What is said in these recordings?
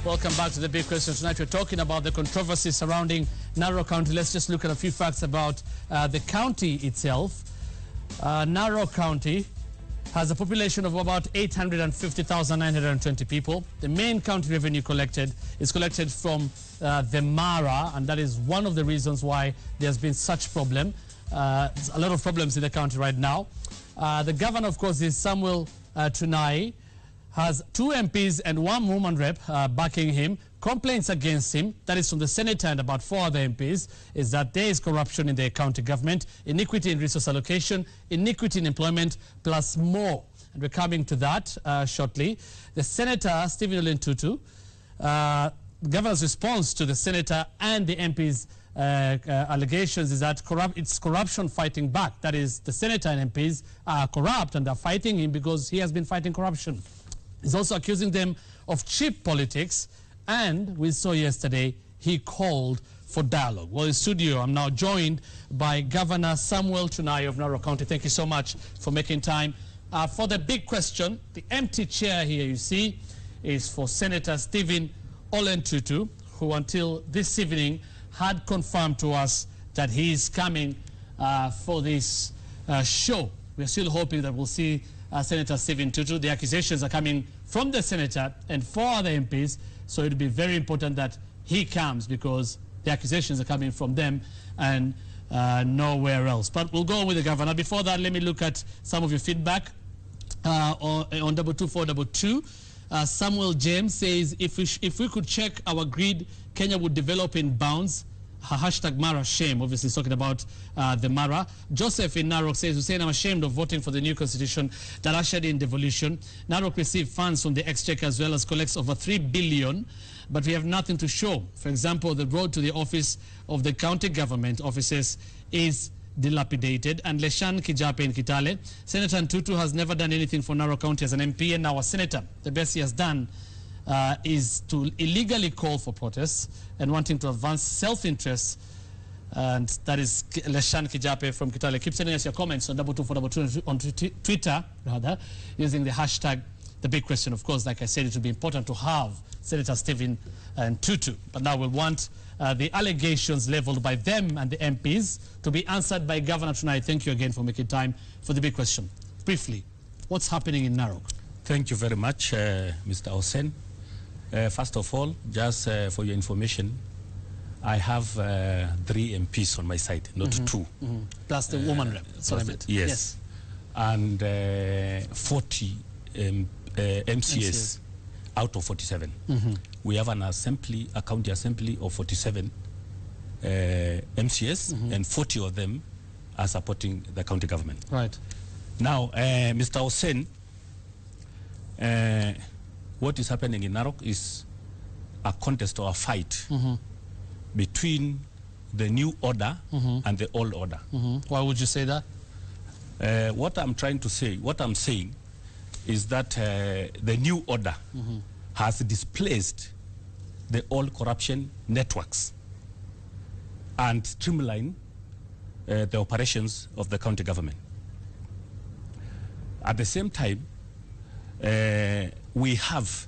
Welcome back to the big question. Tonight we're talking about the controversy surrounding Narok County. Let's just look at a few facts about the county itself. Narok County has a population of about 850,920 people. The main county revenue collected is collected from the Mara, and that is one of the reasons why there's been such problem. There's a lot of problems in the county right now. The governor, of course, is Samuel Tunai, has 2 MPs and 1 woman rep backing him. Complaints against him, that is from the senator and about 4 other MPs, is that there is corruption in the county government, iniquity in resource allocation, iniquity in employment, plus more. And we're coming to that shortly. The senator, Stephen Olentutu, the governor's response to the senator and the MPs' allegations is that it's corruption fighting back. That is, the senator and MPs are corrupt and are fighting him because he has been fighting corruption. He's also accusing them of cheap politics, and we saw yesterday he called for dialogue. Well, in studio, I'm now joined by Governor Samuel Tunai of Narok County. Thank you so much for making time. For the big question, the empty chair here you see is for Senator Stephen Olentutu, who until this evening had confirmed to us that he is coming for this show. We're still hoping that we'll see Senator Stephen Tutu. The accusations are coming from the senator and 4 other MPs, so it will be very important that he comes because the accusations are coming from them and nowhere else. But we'll go with the governor. Before that, let me look at some of your feedback on 22422. Samuel James says, if we could check our grid, Kenya would develop in bounds. Hashtag Mara shame, obviously talking about the Mara. Joseph in Narok says, Hussein, I'm ashamed of voting for the new constitution that ushered in devolution. Narok received funds from the exchequer as well as collects over 3 billion, but we have nothing to show. For example, the road to the office of the county government offices is dilapidated. And Leshan Kijape in Kitale, Senator Ntutu has never done anything for Narok County as an MP, and now a senator. The best he has done is to illegally call for protests and wanting to advance self-interest. And that is Leshan Kijape from Kitale. Keep sending us your comments on 22422 on Twitter, rather, using the hashtag The Big Question. Of course, like I said, it would be important to have Senator Stephen Tutu. But now we want the allegations leveled by them and the MPs to be answered by Governor tonight. Thank you again for making time for The Big Question. Briefly, what's happening in Narok? Thank you very much, Mr. Hussein. First of all, just for your information, I have 3 MPs on my side, not 2. Plus the woman rep. That's what I meant. Yes. And 40 MCS out of 47. We have an assembly, a county assembly of 47 MCS, and 40 of them are supporting the county government. Right. Now, Mr. Hussein, what is happening in Narok is a contest or a fight between the new order and the old order. Why would you say that? What I'm trying to say, what I'm saying is that the new order has displaced the old corruption networks and streamlined the operations of the county government. At the same time, we have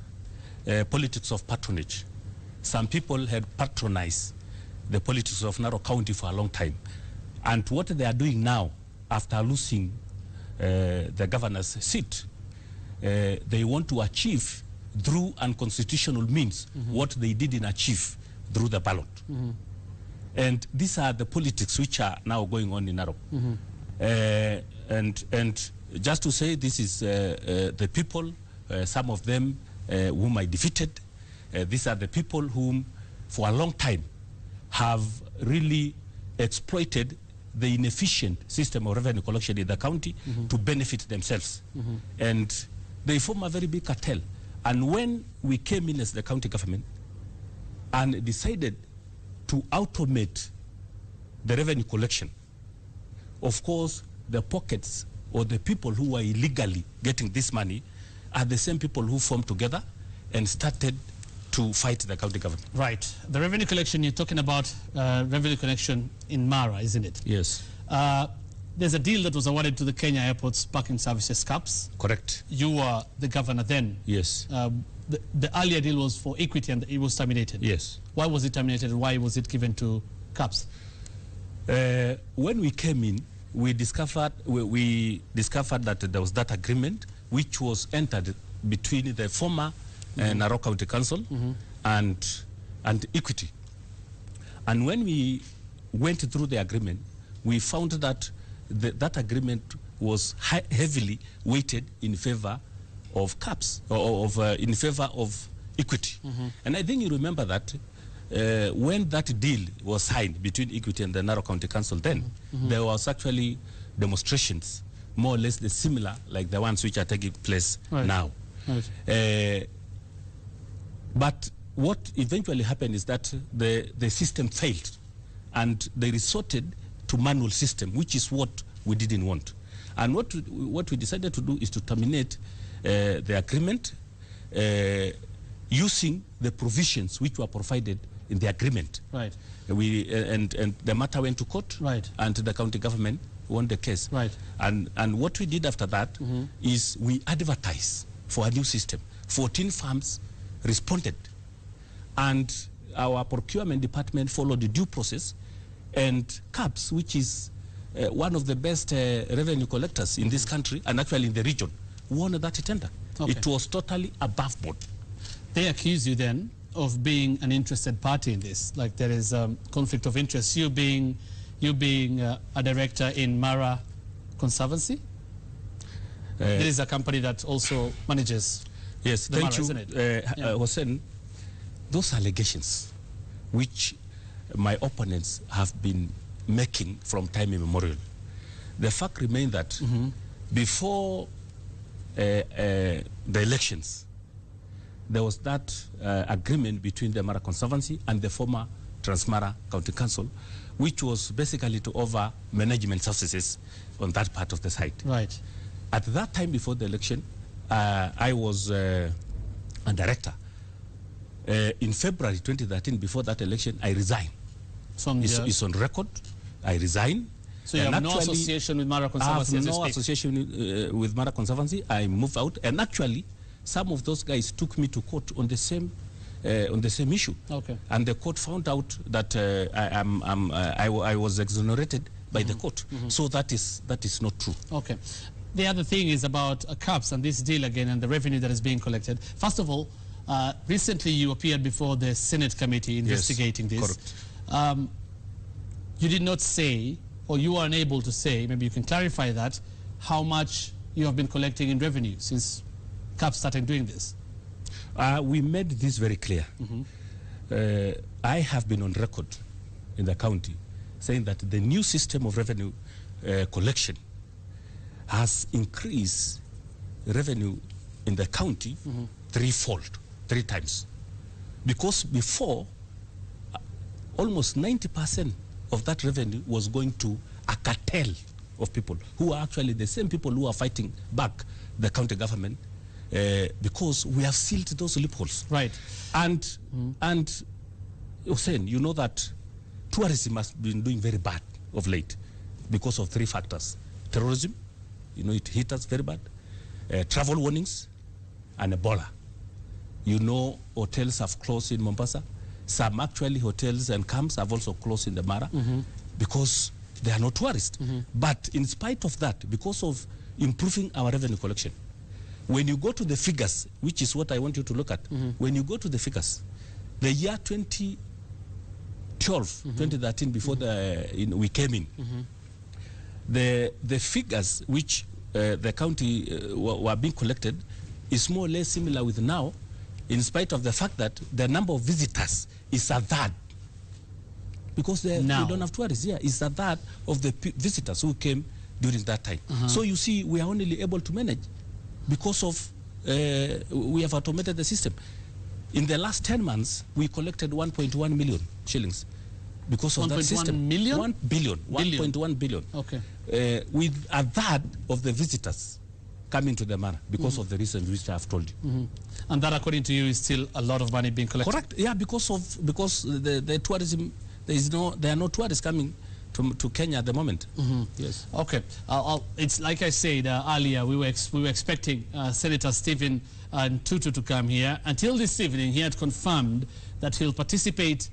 politics of patronage. Some people had patronized the politics of Narok County for a long time. And what they are doing now, after losing the governor's seat, they want to achieve through unconstitutional means what they didn't achieve through the ballot. And these are the politics which are now going on in Narok. And just to say, this is the people, some of them whom I defeated. These are the people whom, for a long time, have really exploited the inefficient system of revenue collection in the county to benefit themselves. And they form a very big cartel. And when we came in as the county government and decided to automate the revenue collection, of course, the pockets or the people who are illegally getting this money are the same people who formed together and started to fight the county government. Right. The revenue collection, you're talking about revenue collection in Mara, isn't it? Yes. there's a deal that was awarded to the Kenya Airports Parking Services CAPS. Correct. You were the governor then. Yes. The earlier deal was for equity and it was terminated. Yes. Why was it terminated and why was it given to CAPS? When we came in, we discovered that there was that agreement which was entered between the former Narok County Council and Equity. And when we went through the agreement, we found that that agreement was heavily weighted in favor of CAPS, or in favor of Equity. And I think you remember that when that deal was signed between Equity and the Narok County Council then, there was actually demonstrations, more or less similar like the ones which are taking place now. Right. But what eventually happened is that the system failed and they resorted to manual system, which is what we didn't want. And what we decided to do is to terminate the agreement using the provisions which were provided in the agreement. Right. And the matter went to court. Right. And the county government won the case. Right. And what we did after that is we advertised for a new system. 14 firms responded. And our procurement department followed the due process. And CAPS, which is one of the best revenue collectors in this country and actually in the region, won that tender. Okay. It was totally above board. They accuse you then of being an interested party in this, like there is conflict of interest. You being a director in Mara Conservancy. There is a company that also manages. Yes, the thank Mara, you, isn't it? Hossein. Those allegations, which my opponents have been making from time immemorial, the fact remains that before the elections, there was that agreement between the Mara Conservancy and the former Transmara County Council, which was basically to offer management services on that part of the site. Right. At that time before the election, I was a director. In February 2013, before that election, I resigned. It's on record. I resigned. So you have no association with Mara Conservancy? I have no association with Mara Conservancy. I moved out, and actually, some of those guys took me to court on the same issue. Okay. And the court found out that I was exonerated by the court. So that is not true. Okay. The other thing is about CAPS and this deal again and the revenue that is being collected. First of all, recently you appeared before the Senate committee investigating this. Correct. You did not say, or you are unable to say, maybe you can clarify that, how much you have been collecting in revenue since CAPS started doing this. We made this very clear. I have been on record in the county saying that the new system of revenue collection has increased revenue in the county threefold, 3 times. Because before, almost 90% of that revenue was going to a cartel of people who are actually the same people who are fighting back the county government because we have sealed those loopholes. Right. And Hussein, you know that tourism has been doing very bad of late because of 3 factors. Terrorism, you know, it hit us very bad. Travel warnings and Ebola. You know, hotels have closed in Mombasa. Some actually hotels and camps have also closed in the Mara because there are no tourists. But in spite of that, because of improving our revenue collection, when you go to the figures, which is what I want you to look at, when you go to the figures, the year 2012, 2013, before we came in, the figures which the county were being collected is more or less similar with now, in spite of the fact that the number of visitors is a third. Because we don't have tourists. Yeah, it's a third of the visitors who came during that time. So you see, we are only able to manage because of we have automated the system. In the last 10 months, we collected 1.1 million shillings because of that system. 1 million? 1 billion. 1.1 billion. Okay. With a third of the visitors coming to the Mara because of the reasons which I have told you. And that, according to you, is still a lot of money being collected? Correct. Yeah, because the tourism, there are no tourists coming to to Kenya at the moment. Yes. Okay. It's like I said earlier, we were expecting Senator Stephen Tutu to come here. Until this evening, he had confirmed that he'll participate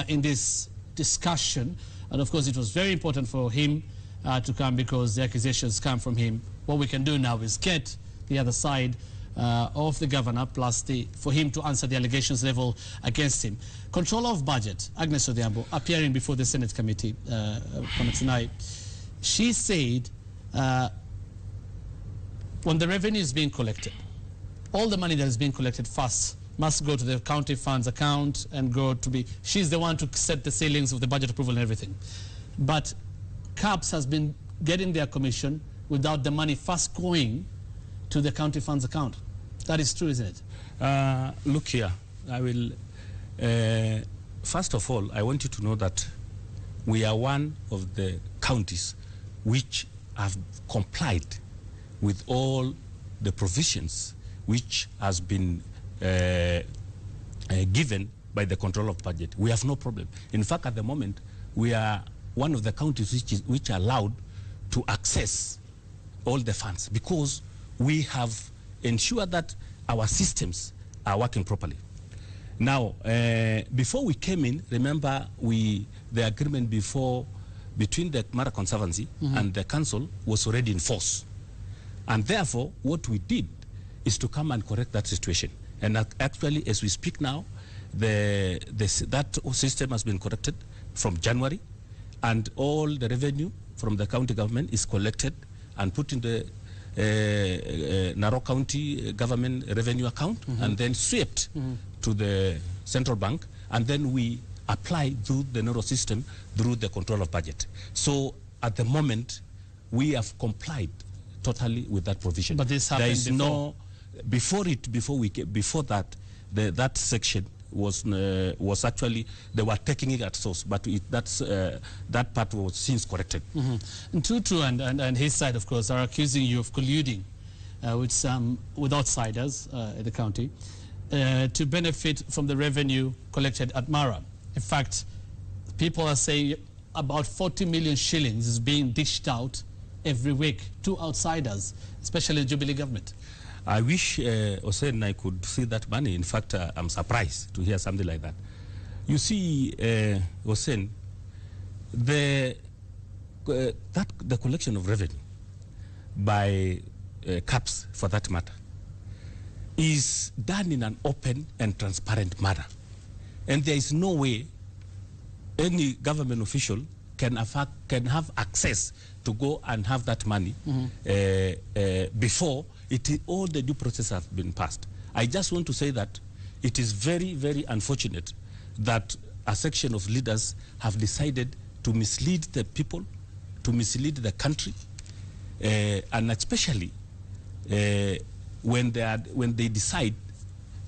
in this discussion. And of course, it was very important for him to come because the accusations come from him. What we can do now is get the other side of the governor, plus for him to answer the allegations level against him. Controller of Budget, Agnes Odhiambo, appearing before the Senate committee tonight, she said when the revenue is being collected, all the money that is being collected first must go to the county funds account and go to be, she's the one to set the ceilings of the budget approval and everything. But CAPS has been getting their commission without the money first going to the county funds account. That is true, isn't it? Look here, I will, first of all, I want you to know that we are one of the counties which have complied with all the provisions which has been given by the control of budget. We have no problem. In fact, at the moment, we are one of the counties which are allowed to access all the funds because we have ensured that our systems are working properly. Now, before we came in, remember the agreement between the Mara Conservancy and the council was already in force. And therefore, what we did is to come and correct that situation. And actually, as we speak now, that system has been corrected from January, and all the revenue from the county government is collected and put in the Narok County government revenue account and then swept to the central bank, and then we apply through the Narok system through the control of budget. So at the moment, we have complied totally with that provision. But this happened before that, that section was actually, they were taking it at source, but that part was since corrected. And Tutu and his side, of course, are accusing you of colluding with outsiders in the county to benefit from the revenue collected at Mara. In fact, people are saying about 40 million shillings is being dished out every week to outsiders, especially the Jubilee government. I wish, Hussein, I could see that money. In fact, I'm surprised to hear something like that. You see, Hussein, the collection of revenue by CAPS, for that matter, is done in an open and transparent manner. And there is no way any government official can have access to go and have that money before all the due process has been passed. I just want to say that it is very, very unfortunate that a section of leaders have decided to mislead the people, to mislead the country, and especially when they decide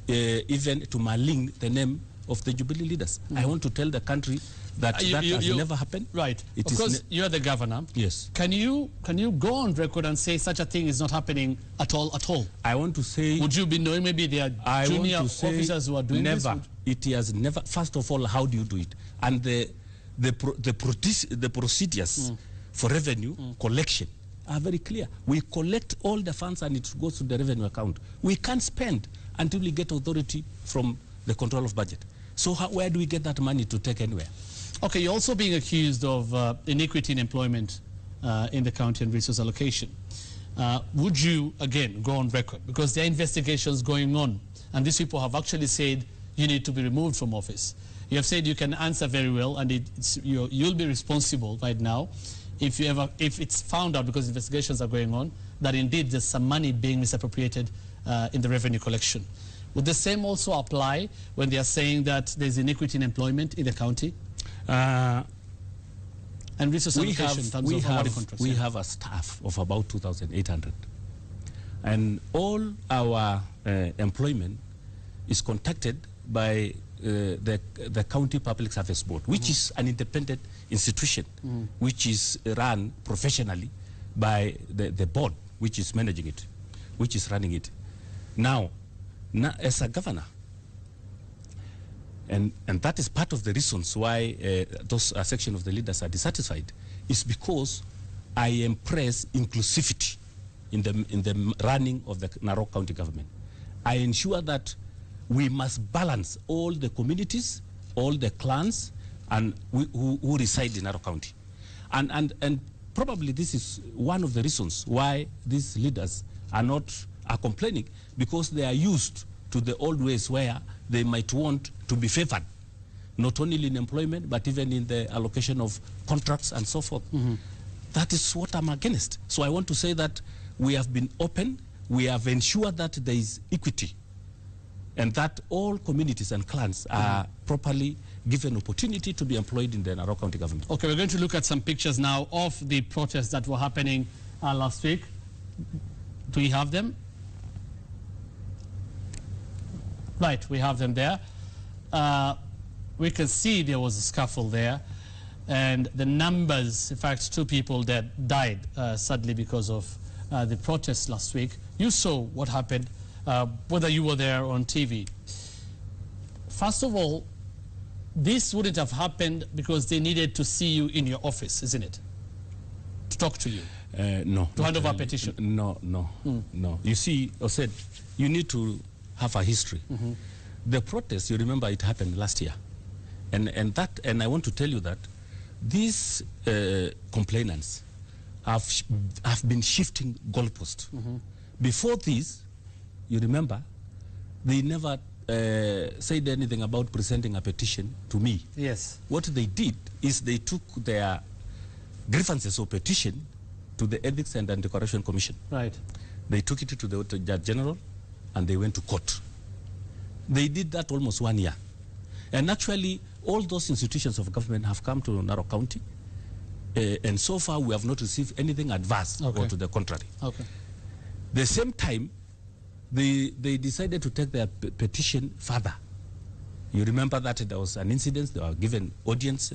even to malign the name of the Jubilee leaders. I want to tell the country that has never happened. Right. Of course, you're the governor. Yes. Can you go on record and say such a thing is not happening at all? I want to say... Would you be knowing maybe there are junior officers who are doing this? Never. It has never... First of all, how do you do it? And the procedures for revenue collection are very clear. We collect all the funds and it goes to the revenue account. We can't spend until we get authority from the control of budget. So where do we get that money to take anywhere? Okay, you're also being accused of iniquity in employment in the county and resource allocation. Would you, again, go on record? Because there are investigations going on, and these people have actually said you need to be removed from office. You have said you can answer very well, and you'll be responsible right now if it's found out, because investigations are going on, that indeed there's some money being misappropriated in the revenue collection. Would the same also apply when they are saying that there's iniquity in employment in the county? And resource allocation in terms of contracts. We have a staff of about 2,800. And all our employment is contacted by the County Public Service Board, which is an independent institution, which is run professionally by the board, which is managing it, which is running it. Now as a governor, And that is part of the reasons why those section of the leaders are dissatisfied, is because I embrace inclusivity in the running of the Narok County government. I ensure that we must balance all the communities, all the clans, and who reside in Narok County. And probably this is one of the reasons why these leaders are complaining, because they are used to the old ways where they might want to be favored, not only in employment, but even in the allocation of contracts and so forth. That is what I'm against. So I want to say that we have been open, we have ensured that there is equity, and that all communities and clans are properly given opportunity to be employed in the Narok County government. Okay, we're going to look at some pictures now of the protests that were happening last week. Do we have them? Right, we have them there. We can see there was a scuffle there, and the numbers, in fact, 2 people that died sadly because of the protests last week. You saw what happened, whether you were there on TV. First of all, this wouldn't have happened because they needed to see you in your office, isn't it? To talk to you. No. To hand over a petition. No. You see, I said, you need to have a history. The protest, you remember, it happened last year. And I want to tell you that these complainants have been shifting goalposts. Before this, you remember, they never said anything about presenting a petition to me. Yes. What they did is they took their grievances or petition to the Ethics and Anti-Corruption Commission. Right. They took it to the Judge General, and they went to court. They did that almost 1 year. And actually, all those institutions of government have come to Narok County, and so far we have not received anything adverse or to the contrary. Okay. The same time, they decided to take their petition further. You remember that there was an incident, they were given audience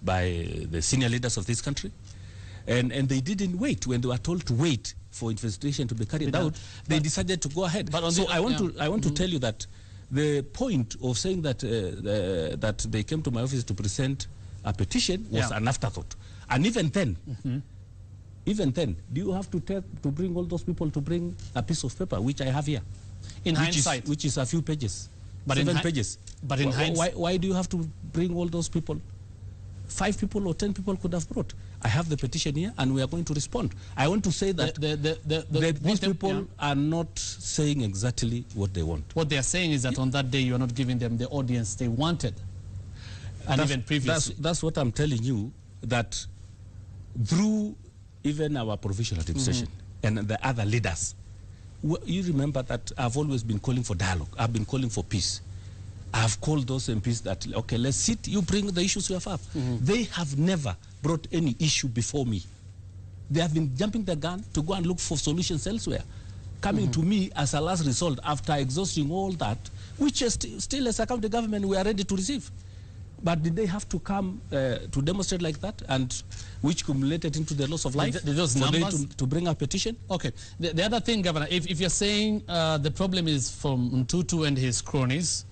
by the senior leaders of this country, and they didn't wait. When they were told to wait for investigation to be carried out, they decided to go ahead. But so I want to tell you that the point of saying that that they came to my office to present a petition was an afterthought. And even then, do you have to bring all those people to bring a piece of paper, which I have here? In hindsight. Which is a few pages, but 7 pages. But in hindsight. Why do you have to bring all those people? 5 people or 10 people could have brought. I have the petition here, and we are going to respond. I want to say that these people are not saying exactly what they want. What they are saying is that on that day you are not giving them the audience they wanted, and even previously. That's what I'm telling you, that through even our provincial administration and the other leaders, you remember that I've always been calling for dialogue. I've been calling for peace. I've called those MPs that, okay, let's sit, you bring the issues you have. They have never brought any issue before me. They have been jumping the gun to go and look for solutions elsewhere, coming to me as a last result after exhausting all that, which is still as a county government we are ready to receive. But did they have to come to demonstrate like that, and which cumulated into the loss of life those numbers to bring a petition? Okay. The other thing, Governor, if you're saying the problem is from Ntutu and his cronies,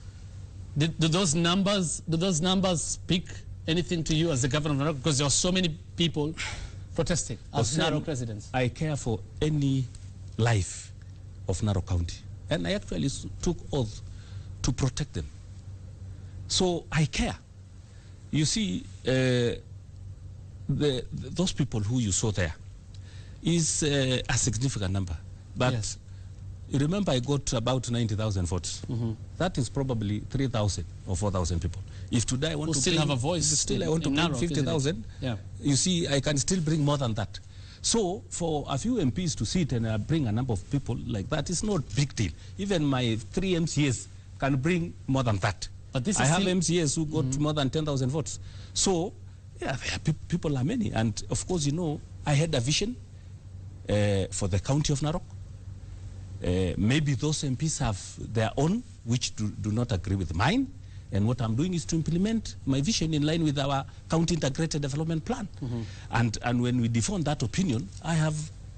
do those numbers speak anything to you as the governor of Narok? Because there are so many people protesting as Narok residents. I care for any life of Narok County, and I actually took oath to protect them. So I care. You see, those people who you saw there is a significant number. But yes. You remember I got about 90,000 votes. That is probably 3,000 or 4,000 people. If today I want to still have a voice, still I want to bring 50,000. Yeah. You see, I can still bring more than that. So for a few MPs to sit and bring a number of people like that is not a big deal. Even my 3 MCAs can bring more than that. But this I is have MCAs who got more than 10,000 votes. So, yeah, people are many. And of course, you know, I had a vision for the county of Narok. Maybe those MPs have their own, which do not agree with mine. And what I'm doing is to implement my vision in line with our county integrated development plan. And when we defend that opinion, I have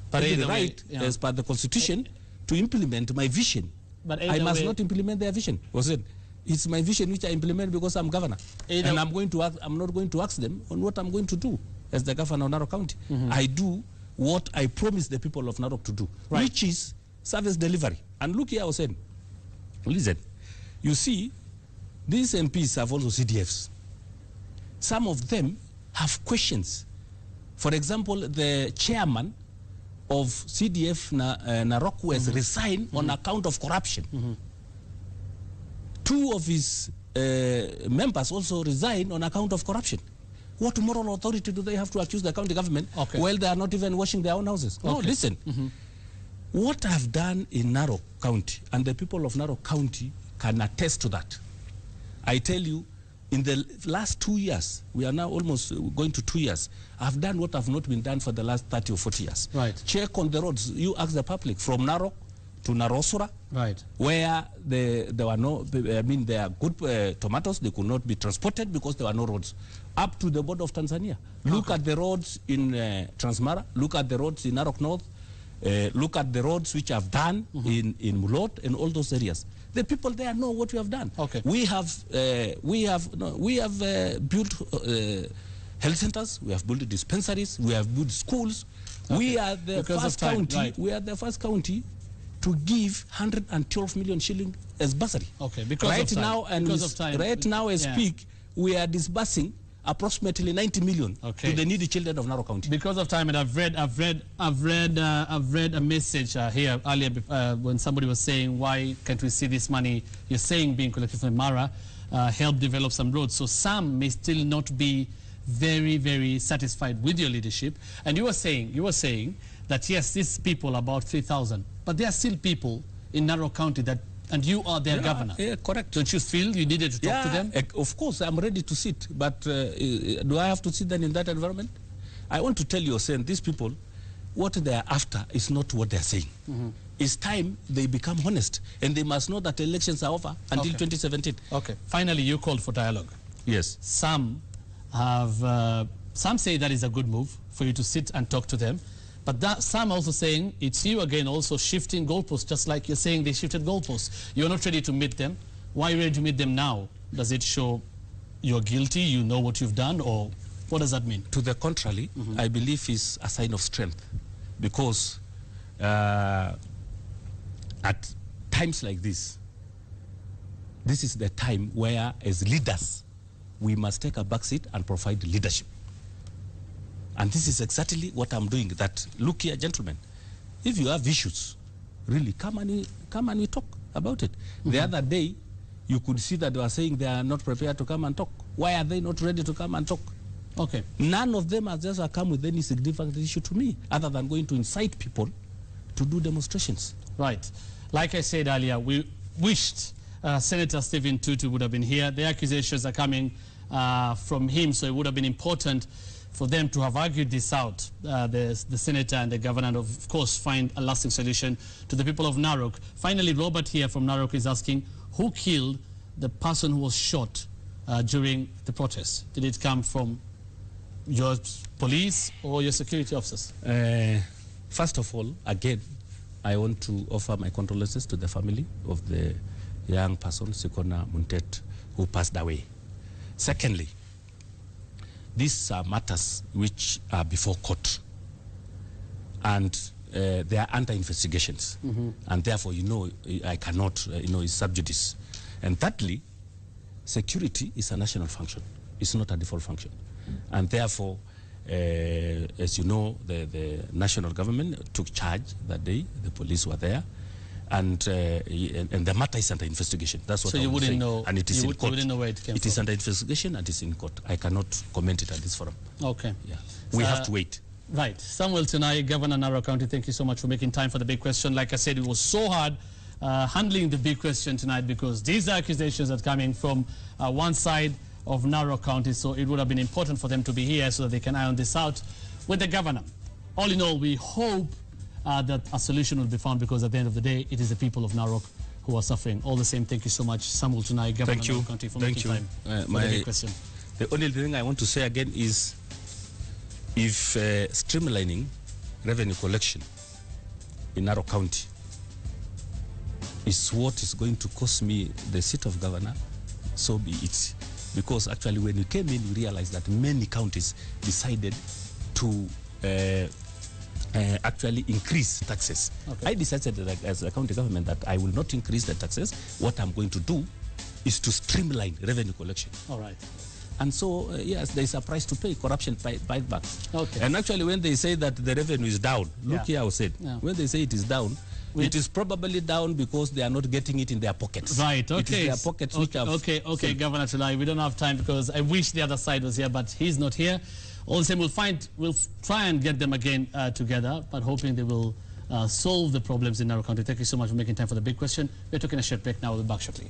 the right, as per the constitution, to implement my vision. But I must not implement their vision. Was it? It's my vision which I implement because I'm governor. And I'm not going to ask them on what I'm going to do as the governor of Narok County. I do what I promised the people of Narok to do, which is service delivery. And look here, I was saying, listen, you see, these MPs have also CDFs. Some of them have questions. For example, the chairman of CDF Narok was resigned on account of corruption. 2 of his members also resigned on account of corruption. What moral authority do they have to accuse the county government while they are not even washing their own houses? No, listen. What I've done in Narok County, and the people of Narok County can attest to that. I tell you, in the last 2 years, we are now almost going to 2 years, I've done what have not been done for the last 30 or 40 years. Right. Check on the roads. You ask the public from Narok to Narosura, where there were no, there are good tomatoes, they could not be transported because there were no roads. Up to the border of Tanzania. Look at the roads in Transmara, look at the roads in Narok North, look at the roads which I've done in Mulot and all those areas. The people there know what we have done. We have built health centers, we have built dispensaries, we have built schools. We are the first county. We are the first county to give 112 million shilling as bursary. Right now, as speak, we are disbursing approximately 90 million to the needy children of Narok County. Because of time, and I've read a message here earlier when somebody was saying, why can't we see this money you're saying being collected from Mara help develop some roads? So some may still not be very, very satisfied with your leadership. And you were saying that yes, these people, about 3,000, but there are still people in Narok County that, and you are their governor. Yeah, correct. Don't you feel you needed to talk to them? Of course, I'm ready to sit, but do I have to sit then in that environment? I want to tell you, saying these people, what they are after is not what they are saying. It's time they become honest, and they must know that elections are over until 2017. Finally, you called for dialogue. Yes. Some say that is a good move for you to sit and talk to them. But some also saying it's you again also shifting goalposts, just like you're saying they shifted goalposts. You're not ready to meet them. Why are you ready to meet them now? Does it show you're guilty, you know what you've done, or what does that mean? To the contrary, I believe it's a sign of strength. Because at times like this is the time where as leaders, we must take a back seat and provide leadership. And this is exactly what I'm doing. That, look here, gentlemen, if you have issues, really, come and we talk about it. The other day, you could see that they were saying they are not prepared to come and talk. Why are they not ready to come and talk? None of them has just come with any significant issue to me, other than going to incite people to do demonstrations. Right. Like I said earlier, we wished Senator Stephen Tutu would have been here. The accusations are coming from him, so it would have been important for them to have argued this out, the senator and the governor, and of course find a lasting solution to the people of Narok. Finally, Robert here from Narok is asking, who killed the person who was shot during the protest? Did it come from your police or your security officers? First of all, again, I want to offer my condolences to the family of the young person, Sikona Muntet, who passed away. Secondly, these are matters which are before court, and they are under investigations, and therefore, I cannot, it's sub judice. And thirdly, security is a national function. It's not a default function. And therefore, as you know, the national government took charge that day. The police were there. And the matter is under investigation. That's what so you wouldn't know, and it is in court. You wouldn't know where it came from. It is under investigation and it is in court. I cannot comment it at this forum. Okay. Yeah. We have to wait. Right. Samuel Tunai, Governor Narok County, thank you so much for making time for the big question. Like I said, it was so hard handling the big question tonight because these are accusations that are coming from one side of Narok County, so it would have been important for them to be here so that they can iron this out with the governor. All in all, we hope that a solution will be found, because at the end of the day, it is the people of Narok who are suffering. All the same, thank you so much, Samuel Tunai, Governor of Narok County, for making time for the big question. The only thing I want to say again is, if streamlining revenue collection in Narok County is what is going to cost me the seat of governor, so be it. Because actually when we came in, we realized that many counties decided to actually increase taxes. Okay. I decided that as a county government that I will not increase the taxes. What I'm going to do is to streamline revenue collection. All right. And so, yes, there is a price to pay, corruption bite back. Okay. And actually, when they say that the revenue is down, look here, I said, when they say it is down, it is probably down because they are not getting it in their pockets. Right, okay. It is their pockets which have... Okay, Governor Tulai, we don't have time because I wish the other side was here, but he's not here. All the same, we'll try and get them again together, but hoping they will solve the problems in Narok County. Thank you so much for making time for the big question. We're taking a short break now. We'll be back shortly.